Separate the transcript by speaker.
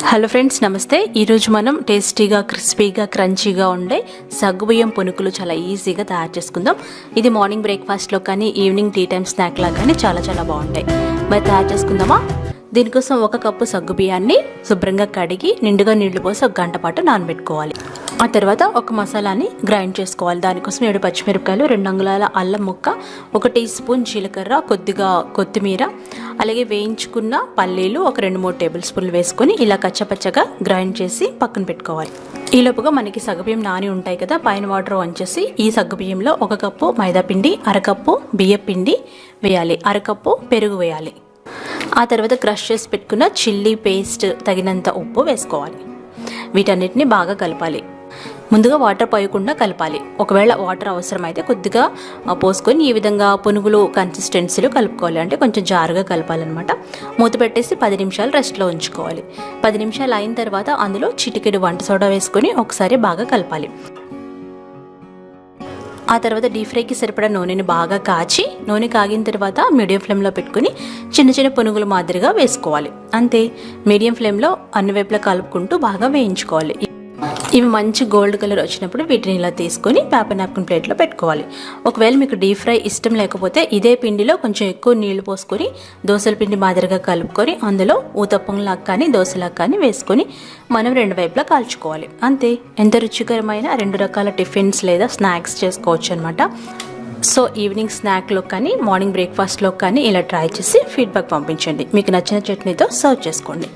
Speaker 1: Hello friends, నమస్తే. ఈరోజు మనం టేస్టీగా, క్రిస్పీగా, క్రంచీగా ఉండే సగ్గుబియ్యం పునుకులు చాలా ఈజీగా తయారు చేసుకుందాం. ఇది మార్నింగ్ బ్రేక్ఫాస్ట్లో కానీ ఈవినింగ్ టీ టైం స్నాక్లా కానీ చాలా బాగుంటాయి. మరి తయారు చేసుకుందామా? దీనికోసం 1 కప్పు సగ్గుబియ్యాన్ని శుభ్రంగా కడిగి నిండుగా నీళ్లు పోసి 1 గంట పాటు నానబెట్టుకోవాలి. ఆ తర్వాత ఒక మసాలాని గ్రైండ్ చేసుకోవాలి. దానికోసం 7 పచ్చిమిరపకాయలు, 2 అంగుళాల అల్లం ముక్క, 1 టీ స్పూన్ జీలకర్ర, కొద్దిగా కొత్తిమీర, అలాగే వేయించుకున్న పల్లీలు ఒక 2-3 టేబుల్ స్పూన్లు వేసుకొని ఇలా కచ్చపచ్చగా గ్రైండ్ చేసి పక్కన పెట్టుకోవాలి. ఈలోపుగా మనకి సగ్గుబియ్యం నాని ఉంటాయి కదా, పైన వాటర్ వంచేసి ఈ సగ్గుబియ్యంలో 1 కప్పు మైదా పిండి, 1/2 కప్పు బియ్యం పిండి వేయాలి, 1/2 కప్పు పెరుగు వేయాలి. ఆ తర్వాత క్రష్ చేసి పెట్టుకున్న చిల్లీ పేస్ట్, తగినంత ఉప్పు వేసుకోవాలి. వీటన్నిటిని బాగా కలపాలి. ముందుగా వాటర్ పోయకుండా కలపాలి. ఒకవేళ వాటర్ అవసరమైతే కొద్దిగా పోసుకొని ఈ విధంగా పునుగులు కన్సిస్టెన్సీలో కలుపుకోవాలి. అంటే కొంచెం జారుగా కలపాలన్నమాట. మూత పెట్టేసి 10 నిమిషాలు రెస్ట్లో ఉంచుకోవాలి. 10 నిమిషాలు అయిన తర్వాత అందులో చిటికెడు వంట సోడా వేసుకొని ఒకసారి బాగా కలపాలి. ఆ తర్వాత డీప్ ఫ్రైకి సరిపడా నూనెని బాగా కాచి, నూనె కాగిన తర్వాత మీడియం ఫ్లేమ్లో పెట్టుకుని చిన్న పునుగులు మాదిరిగా వేసుకోవాలి. అంతే. మీడియం ఫ్లేమ్లో అన్ని వైపులా కలుపుకుంటూ బాగా వేయించుకోవాలి. ఇవి మంచి గోల్డ్ కలర్ వచ్చినప్పుడు వీటిని ఇలా తీసుకొని పేపర్ నాప్కిన్ ప్లేట్లో పెట్టుకోవాలి. ఒకవేళ మీకు డీప్ ఫ్రై ఇష్టం లేకపోతే ఇదే పిండిలో కొంచెం ఎక్కువ నీళ్లు పోసుకొని దోశల పిండి మాదిరిగా కలుపుకొని అందులో ఊతప్పంలాగా కానీ దోశలాగా కానీ వేసుకొని మనం 2 వైపులా కాల్చుకోవాలి. అంతే. ఎంత రుచికరమైన 2 రకాల టిఫిన్స్ లేదా స్నాక్స్ చేసుకోవచ్చు అనమాట. సో ఈవినింగ్ స్నాక్లో కానీ మార్నింగ్ బ్రేక్ఫాస్ట్లో కానీ ఇలా ట్రై చేసి ఫీడ్బ్యాక్ పంపించండి. మీకు నచ్చిన చట్నీతో సర్వ్ చేసుకోండి.